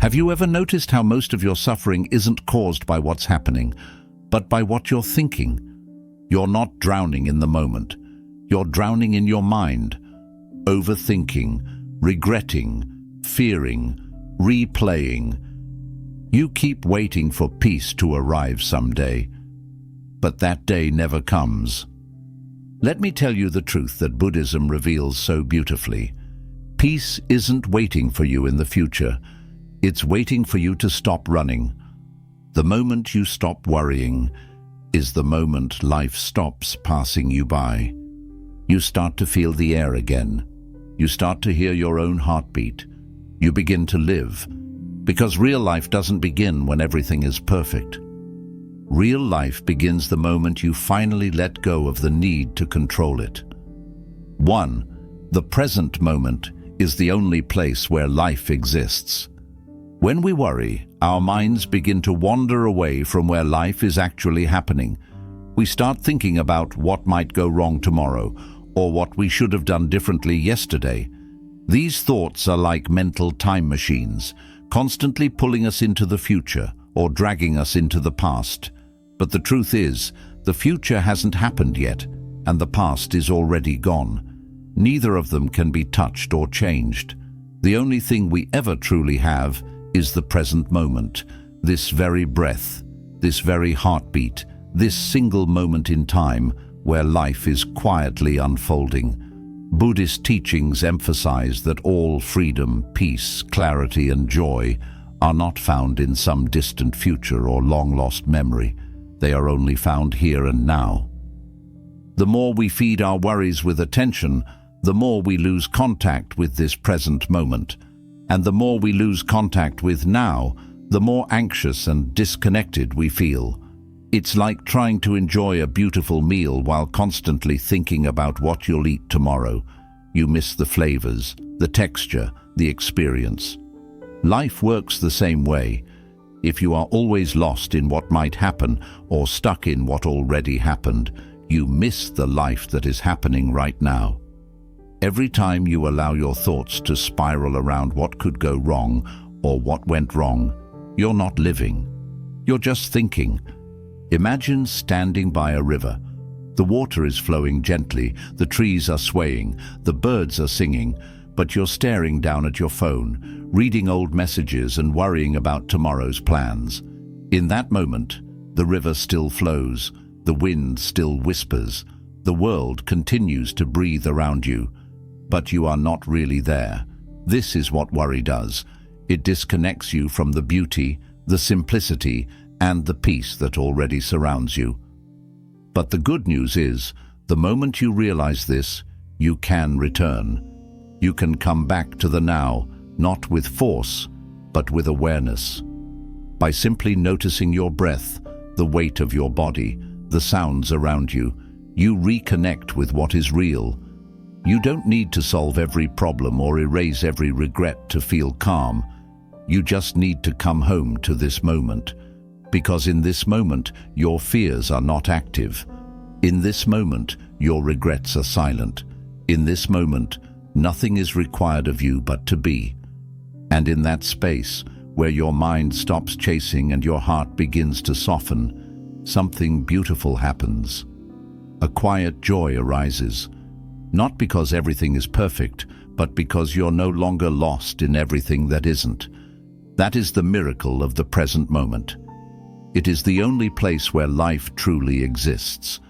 Have you ever noticed how most of your suffering isn't caused by what's happening, but by what you're thinking? You're not drowning in the moment. You're drowning in your mind, overthinking, regretting, fearing, replaying. You keep waiting for peace to arrive someday, but that day never comes. Let me tell you the truth that Buddhism reveals so beautifully. Peace isn't waiting for you in the future. It's waiting for you to stop running. The moment you stop worrying is the moment life stops passing you by. You start to feel the air again. You start to hear your own heartbeat. You begin to live, because real life doesn't begin when everything is perfect. Real life begins the moment you finally let go of the need to control it. 1. The present moment is the only place where life exists. When we worry, our minds begin to wander away from where life is actually happening. We start thinking about what might go wrong tomorrow, or what we should have done differently yesterday. These thoughts are like mental time machines, constantly pulling us into the future or dragging us into the past. But the truth is, the future hasn't happened yet, and the past is already gone. Neither of them can be touched or changed. The only thing we ever truly have is the present moment, this very breath, this very heartbeat, this single moment in time where life is quietly unfolding. Buddhist teachings emphasize that all freedom, peace, clarity, and joy are not found in some distant future or long-lost memory. They are only found here and now. The more we feed our worries with attention, the more we lose contact with this present moment. And the more we lose contact with now, the more anxious and disconnected we feel. It's like trying to enjoy a beautiful meal while constantly thinking about what you'll eat tomorrow. You miss the flavors, the texture, the experience. Life works the same way. If you are always lost in what might happen or stuck in what already happened, you miss the life that is happening right now. Every time you allow your thoughts to spiral around what could go wrong or what went wrong, you're not living. You're just thinking. Imagine standing by a river. The water is flowing gently, the trees are swaying, the birds are singing, but you're staring down at your phone, reading old messages and worrying about tomorrow's plans. In that moment, the river still flows, the wind still whispers, the world continues to breathe around you, but you are not really there. This is what worry does. It disconnects you from the beauty, the simplicity, and the peace that already surrounds you. But the good news is, the moment you realize this, you can return. You can come back to the now, not with force, but with awareness. By simply noticing your breath, the weight of your body, the sounds around you, you reconnect with what is real. You don't need to solve every problem or erase every regret to feel calm. You just need to come home to this moment. Because in this moment, your fears are not active. In this moment, your regrets are silent. In this moment, nothing is required of you but to be. And in that space, where your mind stops chasing and your heart begins to soften, something beautiful happens. A quiet joy arises, not because everything is perfect, but because you're no longer lost in everything that isn't. That is the miracle of the present moment. It is the only place where life truly exists.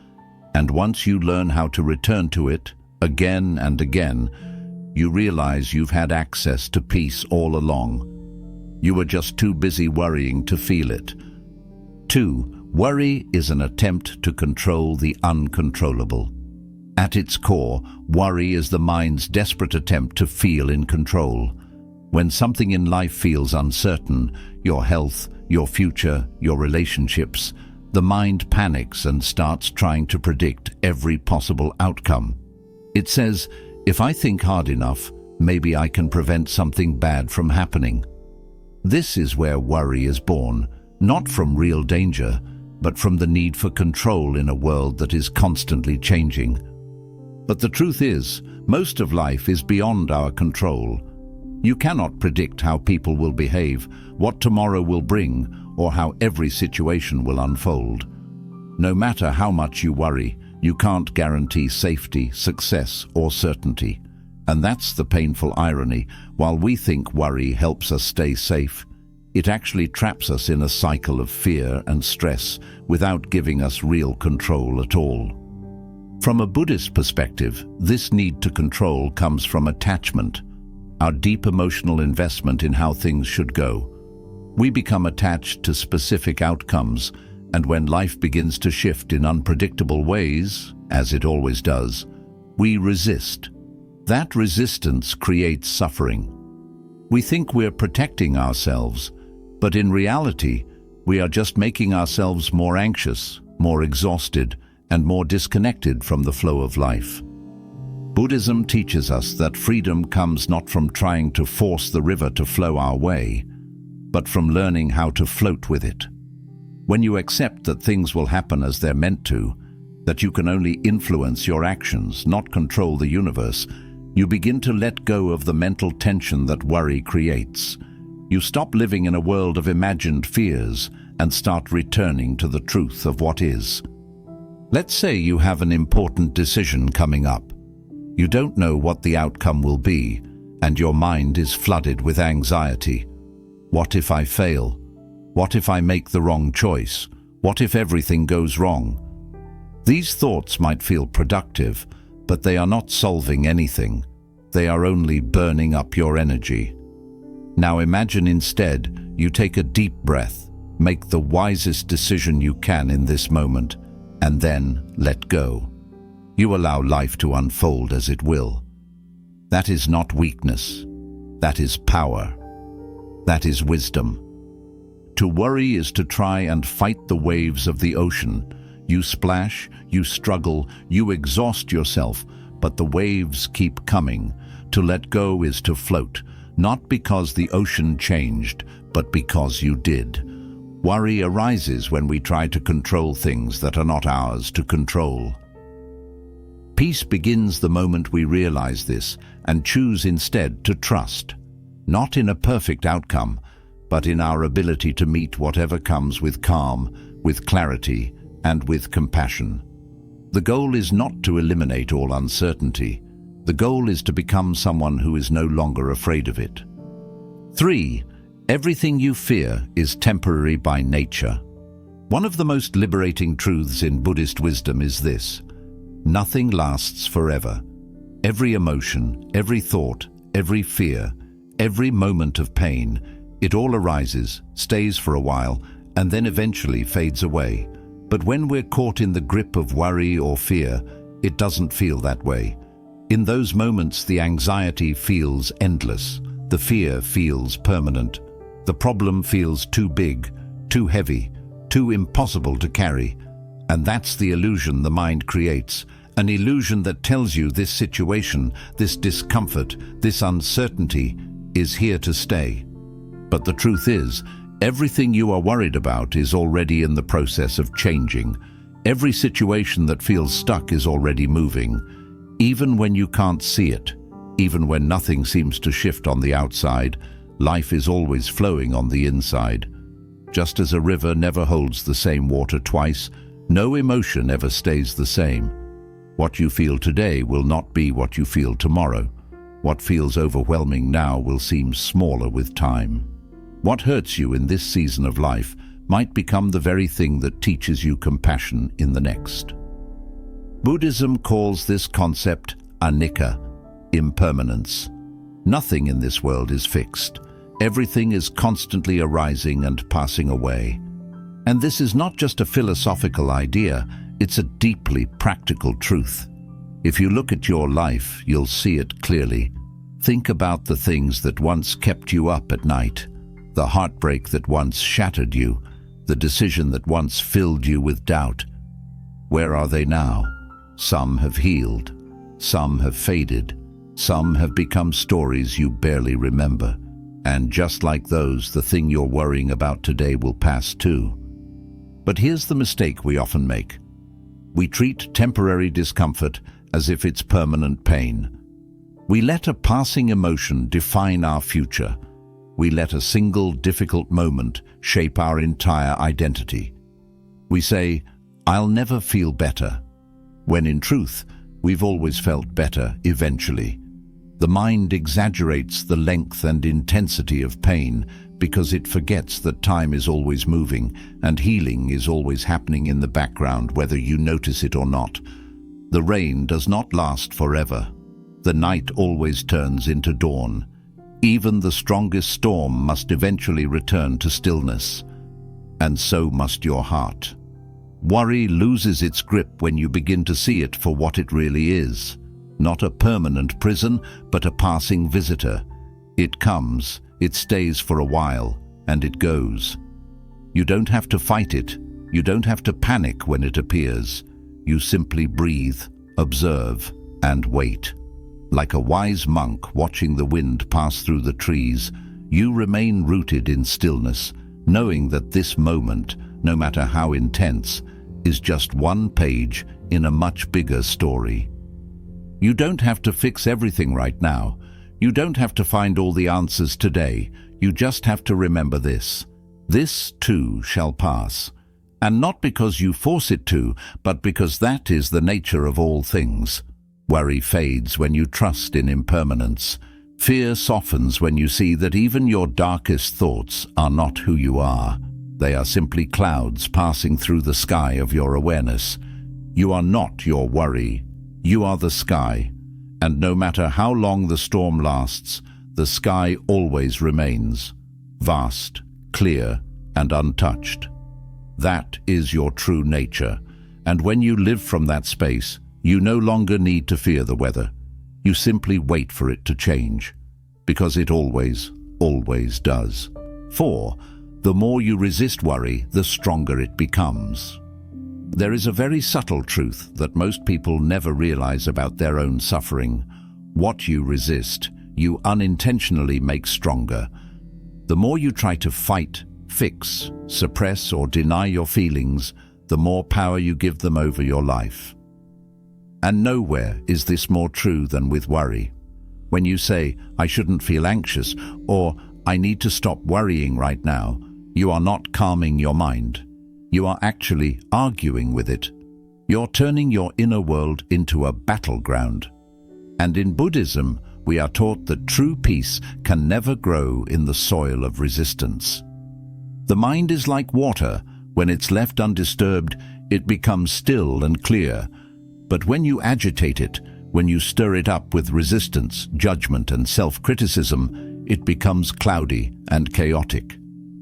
And once you learn how to return to it, again and again, you realize you've had access to peace all along. You were just too busy worrying to feel it. 2. Worry is an attempt to control the uncontrollable. At its core, worry is the mind's desperate attempt to feel in control. When something in life feels uncertain, your health, your future, your relationships, the mind panics and starts trying to predict every possible outcome. It says, if I think hard enough, maybe I can prevent something bad from happening. This is where worry is born, not from real danger, but from the need for control in a world that is constantly changing. But the truth is, most of life is beyond our control. You cannot predict how people will behave, what tomorrow will bring, or how every situation will unfold. No matter how much you worry, you can't guarantee safety, success, or certainty. And that's the painful irony. While we think worry helps us stay safe, it actually traps us in a cycle of fear and stress without giving us real control at all. From a Buddhist perspective, this need to control comes from attachment, our deep emotional investment in how things should go. We become attached to specific outcomes, and when life begins to shift in unpredictable ways, as it always does, we resist. That resistance creates suffering. We think we're protecting ourselves, but in reality, we are just making ourselves more anxious, more exhausted, and more disconnected from the flow of life. Buddhism teaches us that freedom comes not from trying to force the river to flow our way, but from learning how to float with it. When you accept that things will happen as they're meant to, that you can only influence your actions, not control the universe, you begin to let go of the mental tension that worry creates. You stop living in a world of imagined fears and start returning to the truth of what is. Let's say you have an important decision coming up. You don't know what the outcome will be, and your mind is flooded with anxiety. What if I fail? What if I make the wrong choice? What if everything goes wrong? These thoughts might feel productive, but they are not solving anything. They are only burning up your energy. Now imagine instead you take a deep breath, make the wisest decision you can in this moment, and then let go. You allow life to unfold as it will. That is not weakness. That is power. That is wisdom. To worry is to try and fight the waves of the ocean. You splash, you struggle, you exhaust yourself, but the waves keep coming. To let go is to float, not because the ocean changed, but because you did. Worry arises when we try to control things that are not ours to control. Peace begins the moment we realize this and choose instead to trust, not in a perfect outcome, but in our ability to meet whatever comes with calm, with clarity, and with compassion. The goal is not to eliminate all uncertainty. The goal is to become someone who is no longer afraid of it. 3. Everything you fear is temporary by nature. One of the most liberating truths in Buddhist wisdom is this: nothing lasts forever. Every emotion, every thought, every fear, every moment of pain, it all arises, stays for a while, and then eventually fades away. But when we're caught in the grip of worry or fear, it doesn't feel that way. In those moments, the anxiety feels endless, the fear feels permanent, the problem feels too big, too heavy, too impossible to carry. And that's the illusion the mind creates, an illusion that tells you this situation, this discomfort, this uncertainty is here to stay. But the truth is, everything you are worried about is already in the process of changing. Every situation that feels stuck is already moving. Even when you can't see it, even when nothing seems to shift on the outside, life is always flowing on the inside. Just as a river never holds the same water twice, no emotion ever stays the same. What you feel today will not be what you feel tomorrow. What feels overwhelming now will seem smaller with time. What hurts you in this season of life might become the very thing that teaches you compassion in the next. Buddhism calls this concept anicca, impermanence. Nothing in this world is fixed. Everything is constantly arising and passing away. And this is not just a philosophical idea, it's a deeply practical truth. If you look at your life, you'll see it clearly. Think about the things that once kept you up at night, the heartbreak that once shattered you, the decision that once filled you with doubt. Where are they now? Some have healed, some have faded, some have become stories you barely remember. And just like those, the thing you're worrying about today will pass too. But here's the mistake we often make. We treat temporary discomfort as if it's permanent pain. We let a passing emotion define our future. We let a single difficult moment shape our entire identity. We say, "I'll never feel better," when in truth, we've always felt better eventually. The mind exaggerates the length and intensity of pain because it forgets that time is always moving and healing is always happening in the background, whether you notice it or not. The rain does not last forever. The night always turns into dawn. Even the strongest storm must eventually return to stillness. And so must your heart. Worry loses its grip when you begin to see it for what it really is. Not a permanent prison, but a passing visitor. It comes, it stays for a while, and it goes. You don't have to fight it. You don't have to panic when it appears. You simply breathe, observe, and wait. Like a wise monk watching the wind pass through the trees, you remain rooted in stillness, knowing that this moment, no matter how intense, is just one page in a much bigger story. You don't have to fix everything right now. You don't have to find all the answers today. You just have to remember this. This too shall pass. And not because you force it to, but because that is the nature of all things. Worry fades when you trust in impermanence. Fear softens when you see that even your darkest thoughts are not who you are. They are simply clouds passing through the sky of your awareness. You are not your worry. You are the sky. And no matter how long the storm lasts, the sky always remains. Vast, clear, and untouched. That is your true nature. And when you live from that space, you no longer need to fear the weather. You simply wait for it to change. Because it always, always does. 4. The more you resist worry, the stronger it becomes. There is a very subtle truth that most people never realize about their own suffering. What you resist, you unintentionally make stronger. The more you try to fight, fix, suppress, or deny your feelings, the more power you give them over your life. And nowhere is this more true than with worry. When you say, "I shouldn't feel anxious," or "I need to stop worrying right now," you are not calming your mind. You are actually arguing with it. You're turning your inner world into a battleground. And in Buddhism, we are taught that true peace can never grow in the soil of resistance. The mind is like water. When it's left undisturbed, it becomes still and clear. But when you agitate it, when you stir it up with resistance, judgment, and self-criticism, it becomes cloudy and chaotic.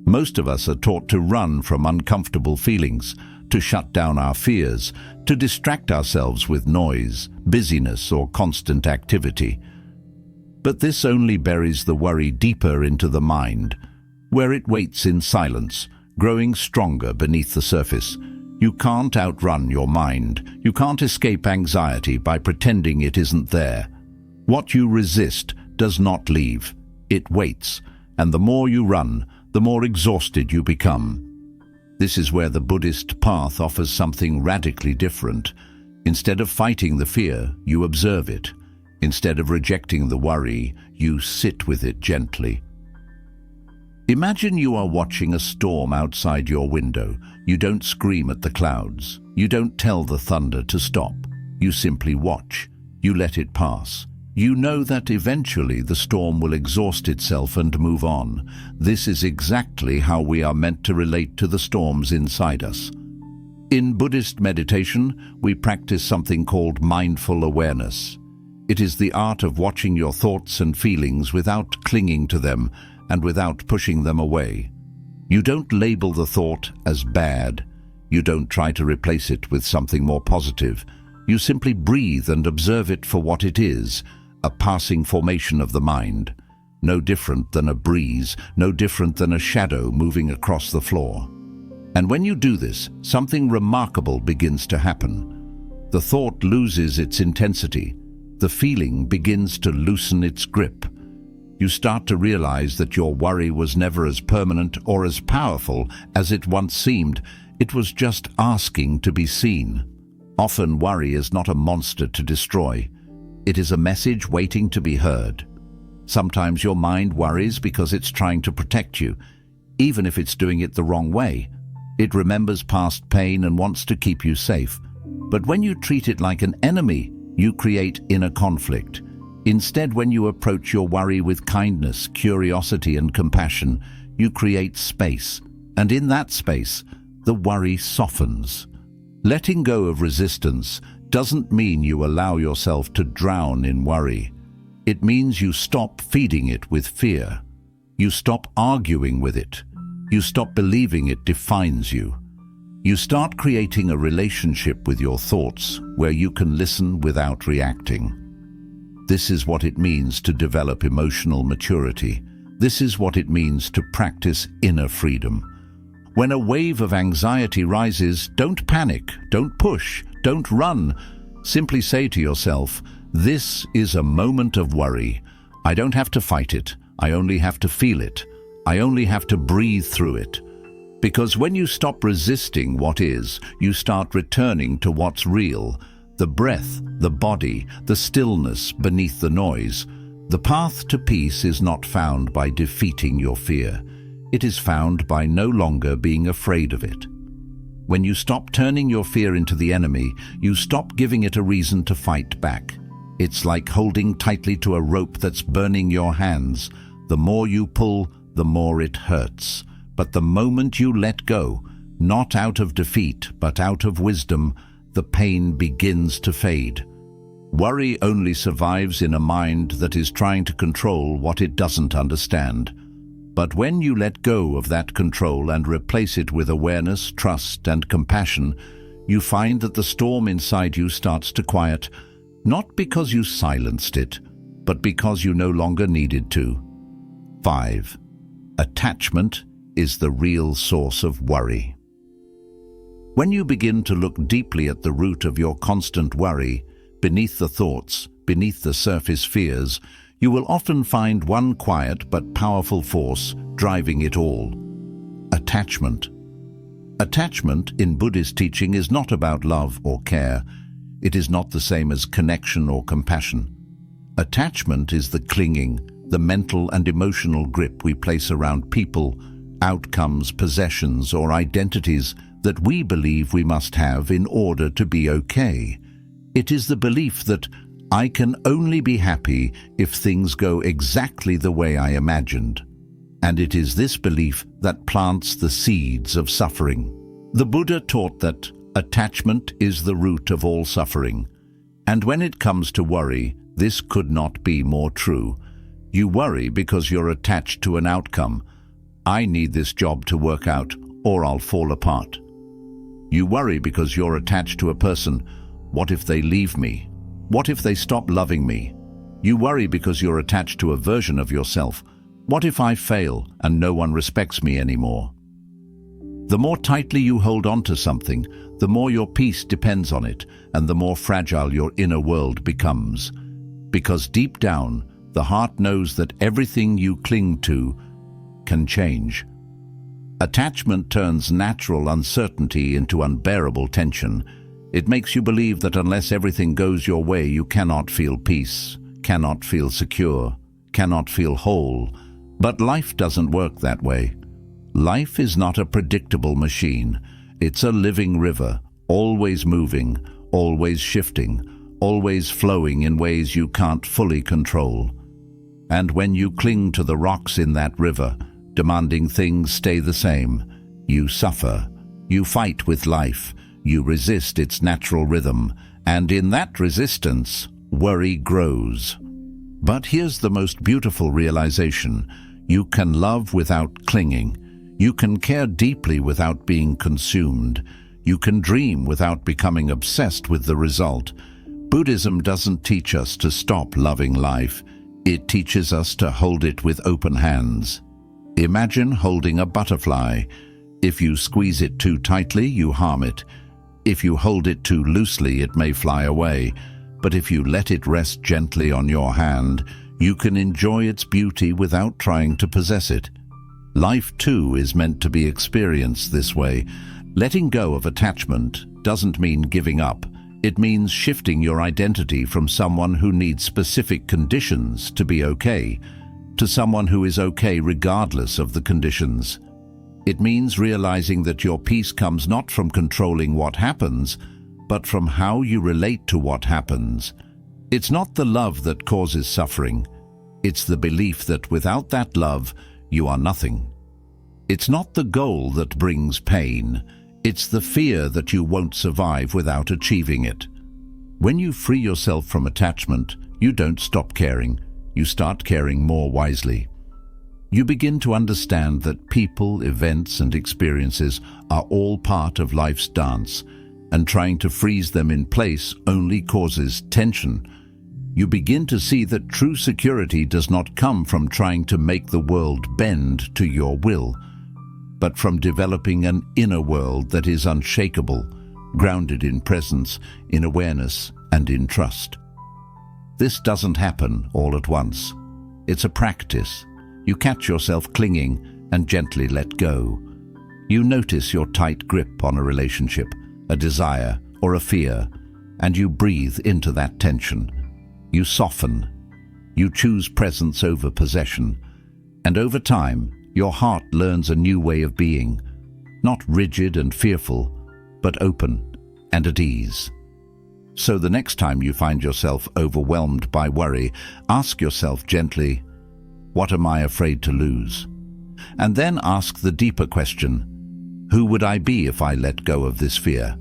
Most of us are taught to run from uncomfortable feelings, to shut down our fears, to distract ourselves with noise, busyness, or constant activity. But this only buries the worry deeper into the mind, where it waits in silence, growing stronger beneath the surface. You can't outrun your mind. You can't escape anxiety by pretending it isn't there. What you resist does not leave. It waits, and the more you run, the more exhausted you become. This is where the Buddhist path offers something radically different. Instead of fighting the fear, you observe it. Instead of rejecting the worry, you sit with it gently. Imagine you are watching a storm outside your window. You don't scream at the clouds. You don't tell the thunder to stop. You simply watch. You let it pass. You know that eventually the storm will exhaust itself and move on. This is exactly how we are meant to relate to the storms inside us. In Buddhist meditation, we practice something called mindful awareness. It is the art of watching your thoughts and feelings without clinging to them and without pushing them away. You don't label the thought as bad. You don't try to replace it with something more positive. You simply breathe and observe it for what it is, a passing formation of the mind. No different than a breeze, no different than a shadow moving across the floor. And when you do this, something remarkable begins to happen. The thought loses its intensity. The feeling begins to loosen its grip. You start to realize that your worry was never as permanent or as powerful as it once seemed. It was just asking to be seen. Often worry is not a monster to destroy. It is a message waiting to be heard. Sometimes your mind worries because it's trying to protect you, even if it's doing it the wrong way. It remembers past pain and wants to keep you safe. But when you treat it like an enemy, you create inner conflict. Instead, when you approach your worry with kindness, curiosity, and compassion, you create space. And in that space, the worry softens. Letting go of resistance doesn't mean you allow yourself to drown in worry. It means you stop feeding it with fear. You stop arguing with it. You stop believing it defines you. You start creating a relationship with your thoughts where you can listen without reacting. This is what it means to develop emotional maturity. This is what it means to practice inner freedom. When a wave of anxiety rises, don't panic, don't push, don't run. Simply say to yourself, "This is a moment of worry. I don't have to fight it. I only have to feel it. I only have to breathe through it." Because when you stop resisting what is, you start returning to what's real. The breath, the body, the stillness beneath the noise. The path to peace is not found by defeating your fear. It is found by no longer being afraid of it. When you stop turning your fear into the enemy, you stop giving it a reason to fight back. It's like holding tightly to a rope that's burning your hands. The more you pull, the more it hurts. But the moment you let go, not out of defeat, but out of wisdom, the pain begins to fade. Worry only survives in a mind that is trying to control what it doesn't understand. But when you let go of that control and replace it with awareness, trust, and compassion, you find that the storm inside you starts to quiet, not because you silenced it, but because you no longer needed to. 5. Attachment is the real source of worry. When you begin to look deeply at the root of your constant worry, beneath the thoughts, beneath the surface fears, you will often find one quiet but powerful force driving it all: attachment. Attachment in Buddhist teaching is not about love or care. It is not the same as connection or compassion. Attachment is the clinging, the mental and emotional grip we place around people, outcomes, possessions, or identities that we believe we must have in order to be okay. It is the belief that I can only be happy if things go exactly the way I imagined. And it is this belief that plants the seeds of suffering. The Buddha taught that attachment is the root of all suffering. And when it comes to worry, this could not be more true. You worry because you're attached to an outcome. I need this job to work out, or I'll fall apart. You worry because you're attached to a person. What if they leave me? What if they stop loving me? You worry because you're attached to a version of yourself. What if I fail and no one respects me anymore? The more tightly you hold on to something, the more your peace depends on it, and the more fragile your inner world becomes. Because deep down, the heart knows that everything you cling to can change. Attachment turns natural uncertainty into unbearable tension. It makes you believe that unless everything goes your way, you cannot feel peace, cannot feel secure, cannot feel whole. But life doesn't work that way. Life is not a predictable machine. It's a living river, always moving, always shifting, always flowing in ways you can't fully control. And when you cling to the rocks in that river, demanding things stay the same, you suffer. You fight with life. You resist its natural rhythm, and in that resistance, worry grows. But here's the most beautiful realization. You can love without clinging. You can care deeply without being consumed. You can dream without becoming obsessed with the result. Buddhism doesn't teach us to stop loving life. It teaches us to hold it with open hands. Imagine holding a butterfly. If you squeeze it too tightly, you harm it. If you hold it too loosely, it may fly away. But if you let it rest gently on your hand, you can enjoy its beauty without trying to possess it. Life, too, is meant to be experienced this way. Letting go of attachment doesn't mean giving up. It means shifting your identity from someone who needs specific conditions to be okay, to someone who is okay regardless of the conditions. It means realizing that your peace comes not from controlling what happens, but from how you relate to what happens. It's not the love that causes suffering. It's the belief that without that love, you are nothing. It's not the goal that brings pain. It's the fear that you won't survive without achieving it. When you free yourself from attachment, you don't stop caring. You start caring more wisely. You begin to understand that people, events, and experiences are all part of life's dance, and trying to freeze them in place only causes tension. You begin to see that true security does not come from trying to make the world bend to your will, but from developing an inner world that is unshakable, grounded in presence, in awareness, and in trust. This doesn't happen all at once. It's a practice. You catch yourself clinging and gently let go. You notice your tight grip on a relationship, a desire, or a fear, and you breathe into that tension. You soften. You choose presence over possession. And over time, your heart learns a new way of being, not rigid and fearful, but open and at ease. So the next time you find yourself overwhelmed by worry, ask yourself gently, what am I afraid to lose? And then ask the deeper question, who would I be if I let go of this fear?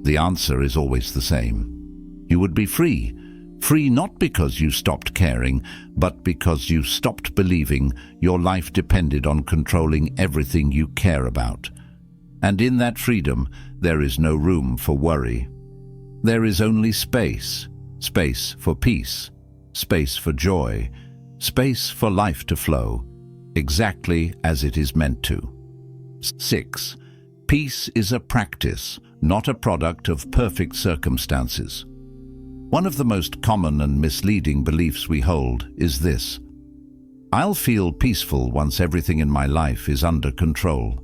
The answer is always the same. You would be free. Free not because you stopped caring, but because you stopped believing your life depended on controlling everything you care about. And in that freedom, there is no room for worry. There is only space. Space for peace. Space for joy. Space for life to flow, exactly as it is meant to. 6. Peace is a practice, not a product of perfect circumstances. One of the most common and misleading beliefs we hold is this: I'll feel peaceful once everything in my life is under control.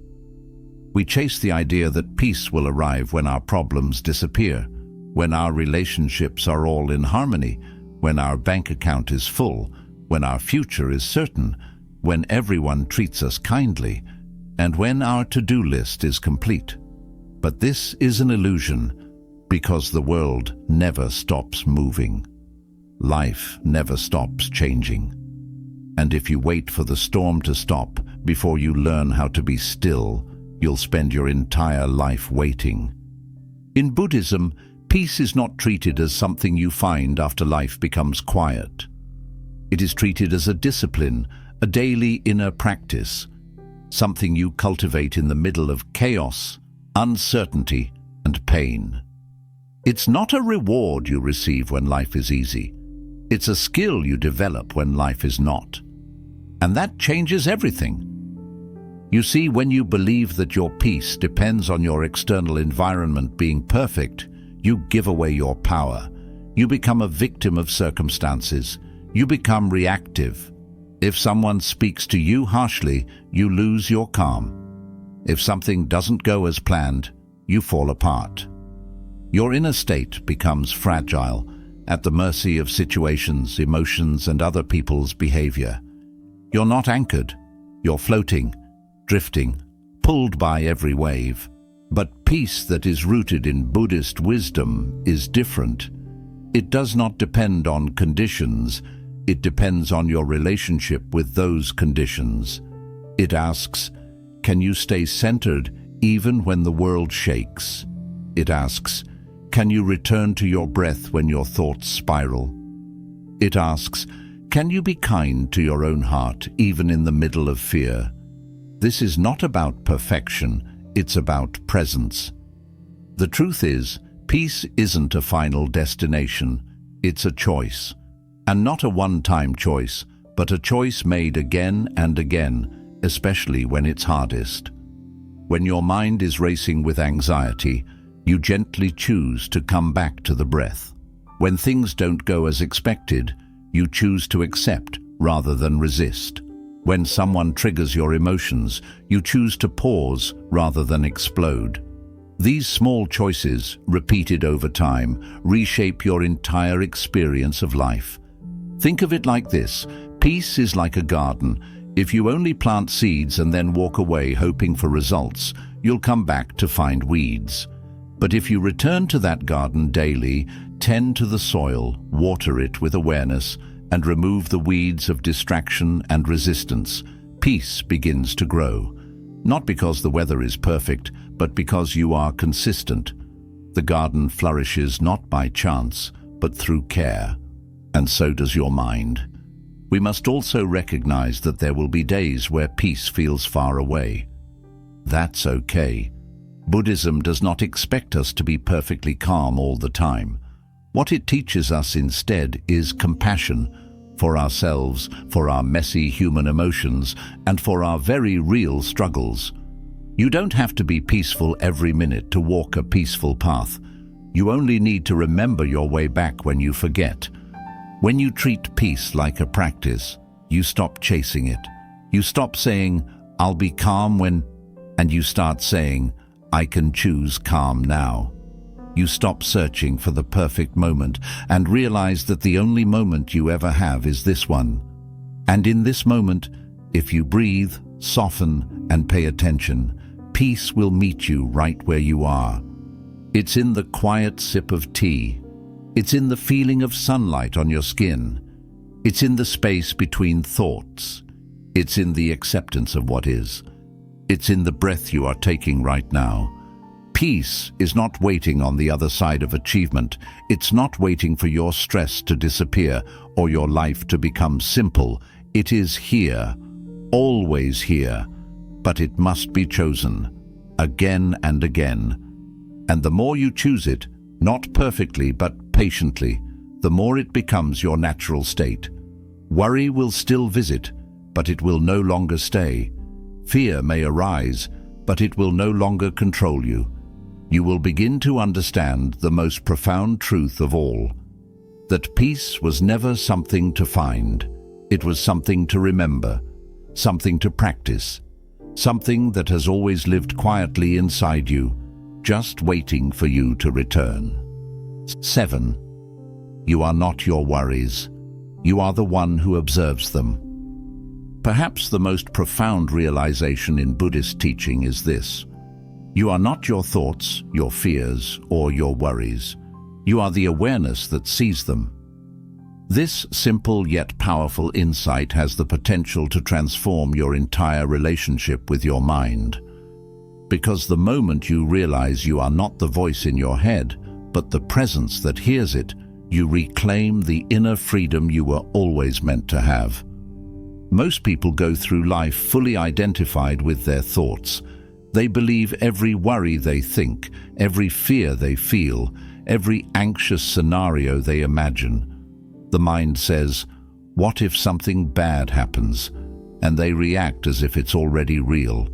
We chase the idea that peace will arrive when our problems disappear, when our relationships are all in harmony, when our bank account is full, when our future is certain, when everyone treats us kindly, and when our to-do list is complete. But this is an illusion, because the world never stops moving. Life never stops changing. And if you wait for the storm to stop before you learn how to be still, you'll spend your entire life waiting. In Buddhism, peace is not treated as something you find after life becomes quiet. It is treated as a discipline, a daily inner practice, something you cultivate in the middle of chaos, uncertainty, and pain. It's not a reward you receive when life is easy. It's a skill you develop when life is not. And that changes everything. You see, when you believe that your peace depends on your external environment being perfect, you give away your power. You become a victim of circumstances. You become reactive. If someone speaks to you harshly, you lose your calm. If something doesn't go as planned, you fall apart. Your inner state becomes fragile, at the mercy of situations, emotions, and other people's behavior. You're not anchored. You're floating, drifting, pulled by every wave. But peace that is rooted in Buddhist wisdom is different. It does not depend on conditions. It depends on your relationship with those conditions. It asks, can you stay centered even when the world shakes? It asks, can you return to your breath when your thoughts spiral? It asks, can you be kind to your own heart even in the middle of fear? This is not about perfection, it's about presence. The truth is, peace isn't a final destination, it's a choice. And not a one-time choice, but a choice made again and again, especially when it's hardest. When your mind is racing with anxiety, you gently choose to come back to the breath. When things don't go as expected, you choose to accept rather than resist. When someone triggers your emotions, you choose to pause rather than explode. These small choices, repeated over time, reshape your entire experience of life. Think of it like this: peace is like a garden. If you only plant seeds and then walk away hoping for results, you'll come back to find weeds. But if you return to that garden daily, tend to the soil, water it with awareness, and remove the weeds of distraction and resistance, peace begins to grow. Not because the weather is perfect, but because you are consistent. The garden flourishes not by chance, but through care. And so does your mind. We must also recognize that there will be days where peace feels far away. That's okay. Buddhism does not expect us to be perfectly calm all the time. What it teaches us instead is compassion for ourselves, for our messy human emotions, and for our very real struggles. You don't have to be peaceful every minute to walk a peaceful path. You only need to remember your way back when you forget. When you treat peace like a practice, you stop chasing it. You stop saying, "I'll be calm when," and you start saying, "I can choose calm now." You stop searching for the perfect moment and realize that the only moment you ever have is this one. And in this moment, if you breathe, soften, and pay attention, peace will meet you right where you are. It's in the quiet sip of tea. It's in the feeling of sunlight on your skin. It's in the space between thoughts. It's in the acceptance of what is. It's in the breath you are taking right now. Peace is not waiting on the other side of achievement. It's not waiting for your stress to disappear or your life to become simple. It is here, always here, but it must be chosen, again and again. And the more you choose it, not perfectly but patiently, the more it becomes your natural state. Worry will still visit, but it will no longer stay. Fear may arise, but it will no longer control you. You will begin to understand the most profound truth of all, that peace was never something to find. It was something to remember, something to practice, something that has always lived quietly inside you, just waiting for you to return. 7. You are not your worries. You are the one who observes them. Perhaps the most profound realization in Buddhist teaching is this: you are not your thoughts, your fears, or your worries. You are the awareness that sees them. This simple yet powerful insight has the potential to transform your entire relationship with your mind. Because the moment you realize you are not the voice in your head, but the presence that hears it, you reclaim the inner freedom you were always meant to have. Most people go through life fully identified with their thoughts. They believe every worry they think, every fear they feel, every anxious scenario they imagine. The mind says, "What if something bad happens?" And they react as if it's already real.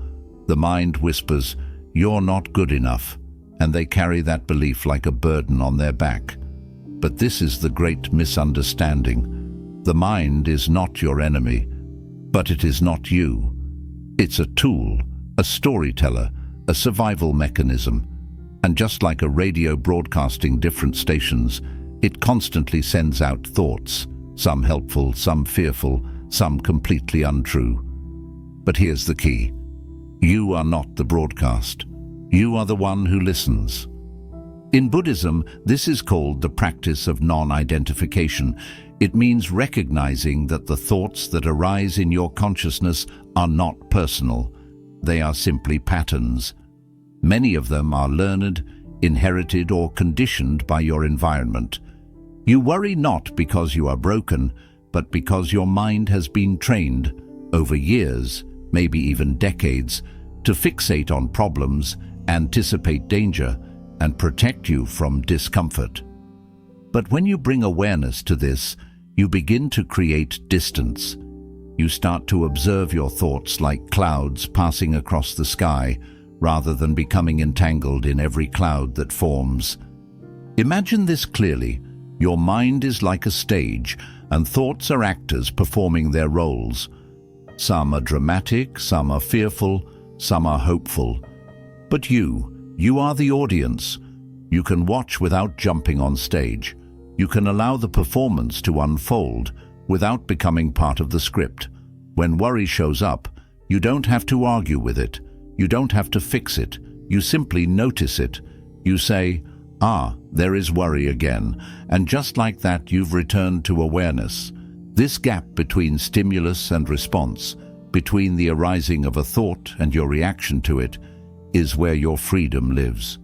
The mind whispers, "You're not good enough," and they carry that belief like a burden on their back. But this is the great misunderstanding. The mind is not your enemy, but it is not you. It's a tool, a storyteller, a survival mechanism. And just like a radio broadcasting different stations, it constantly sends out thoughts, some helpful, some fearful, some completely untrue. But here's the key. You are not the broadcast. You are the one who listens. In Buddhism, this is called the practice of non-identification. It means recognizing that the thoughts that arise in your consciousness are not personal. They are simply patterns. Many of them are learned, inherited, or conditioned by your environment. You worry not because you are broken, but because your mind has been trained over years, maybe even decades, to fixate on problems, anticipate danger, and protect you from discomfort. But when you bring awareness to this, you begin to create distance. You start to observe your thoughts like clouds passing across the sky, rather than becoming entangled in every cloud that forms. Imagine this clearly. Your mind is like a stage, and thoughts are actors performing their roles. Some are dramatic, some are fearful, some are hopeful. But you, You are the audience. You can watch without jumping on stage. You can allow the performance to unfold without becoming part of the script. When worry shows up, you don't have to argue with it. You don't have to fix it. You simply notice it. You say, "Ah, there is worry again." And just like that, you've returned to awareness. This gap between stimulus and response, between the arising of a thought and your reaction to it, is where your freedom lives.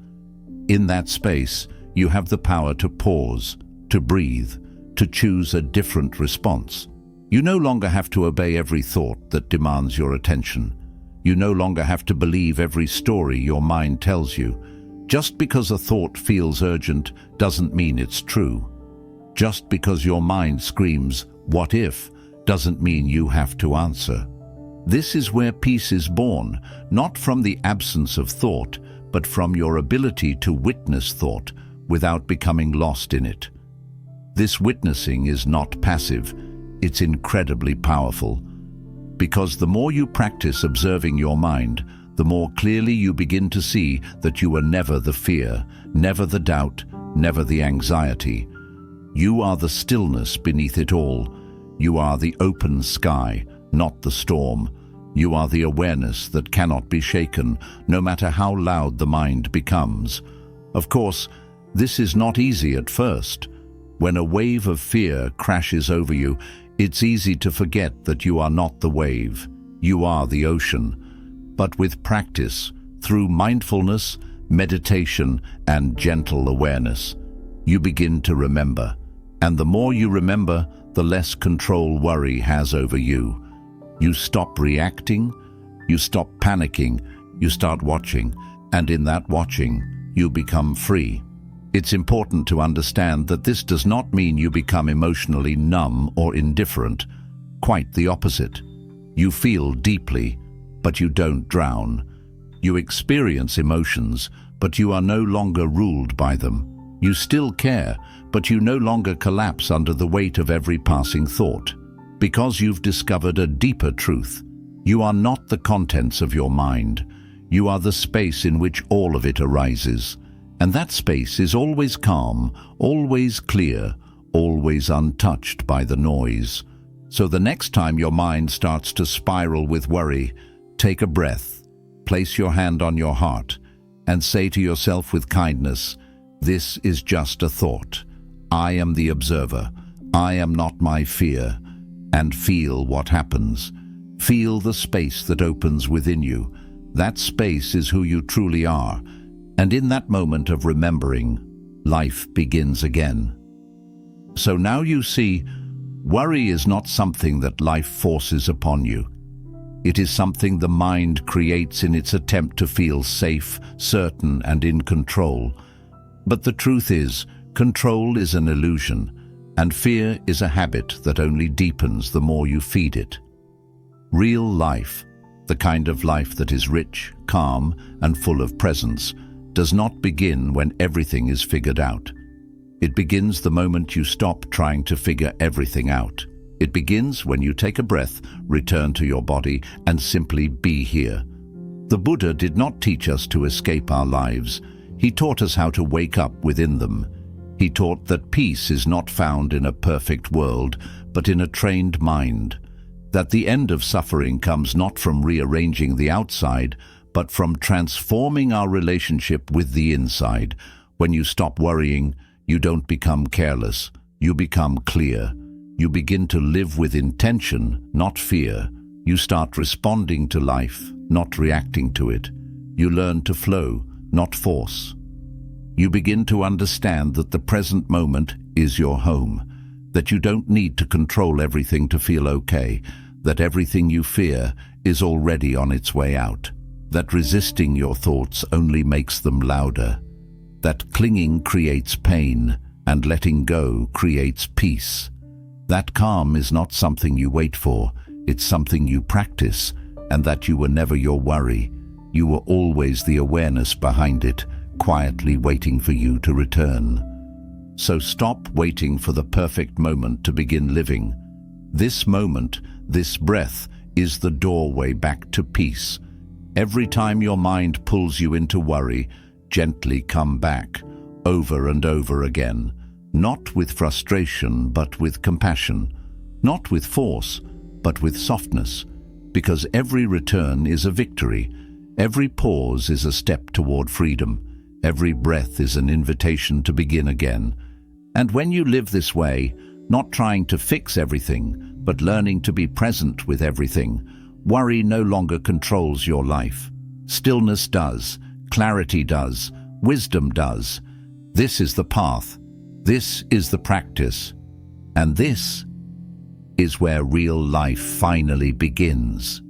In that space, you have the power to pause, to breathe, to choose a different response. You no longer have to obey every thought that demands your attention. You no longer have to believe every story your mind tells you. Just because a thought feels urgent doesn't mean it's true. Just because your mind screams, "What if?" doesn't mean you have to answer. This is where peace is born, not from the absence of thought, but from your ability to witness thought without becoming lost in it. This witnessing is not passive, it's incredibly powerful. Because the more you practice observing your mind, the more clearly you begin to see that you are never the fear, never the doubt, never the anxiety. You are the stillness beneath it all. You are the open sky, not the storm. You are the awareness that cannot be shaken, no matter how loud the mind becomes. Of course, this is not easy at first. When a wave of fear crashes over you, it's easy to forget that you are not the wave. You are the ocean. But with practice, through mindfulness, meditation, and gentle awareness, you begin to remember. And the more you remember, the less control worry has over you. You stop reacting, you stop panicking, you start watching, and in that watching, you become free. It's important to understand that this does not mean you become emotionally numb or indifferent. Quite the opposite. You feel deeply, but you don't drown. You experience emotions, but you are no longer ruled by them. You still care, but you no longer collapse under the weight of every passing thought. Because you've discovered a deeper truth. You are not the contents of your mind. You are the space in which all of it arises. And that space is always calm, always clear, always untouched by the noise. So the next time your mind starts to spiral with worry, take a breath, place your hand on your heart, and say to yourself with kindness, "This is just a thought. I am the observer. I am not my fear." And feel what happens. Feel the space that opens within you. That space is who you truly are. And in that moment of remembering, life begins again. So now you see, worry is not something that life forces upon you. It is something the mind creates in its attempt to feel safe, certain, and in control. But the truth is, control is an illusion, and fear is a habit that only deepens the more you feed it. Real life, the kind of life that is rich, calm, and full of presence, does not begin when everything is figured out. It begins the moment you stop trying to figure everything out. It begins when you take a breath, return to your body, and simply be here. The Buddha did not teach us to escape our lives. He taught us how to wake up within them. He taught that peace is not found in a perfect world, but in a trained mind. That the end of suffering comes not from rearranging the outside, but from transforming our relationship with the inside. When you stop worrying, you don't become careless. You become clear. You begin to live with intention, not fear. You start responding to life, not reacting to it. You learn to flow, not force. You begin to understand that the present moment is your home, that you don't need to control everything to feel okay, that everything you fear is already on its way out, that resisting your thoughts only makes them louder, that clinging creates pain and letting go creates peace. That calm is not something you wait for, it's something you practice, and that you were never your worry. You were always the awareness behind it, quietly waiting for you to return. So stop waiting for the perfect moment to begin living. This moment, this breath, is the doorway back to peace. Every time your mind pulls you into worry, gently come back, over and over again, not with frustration but with compassion, not with force but with softness, because every return is a victory, every pause is a step toward freedom, every breath is an invitation to begin again. And when you live this way, not trying to fix everything, but learning to be present with everything, worry no longer controls your life. Stillness does, clarity does, wisdom does. This is the path, this is the practice, and this is where real life finally begins.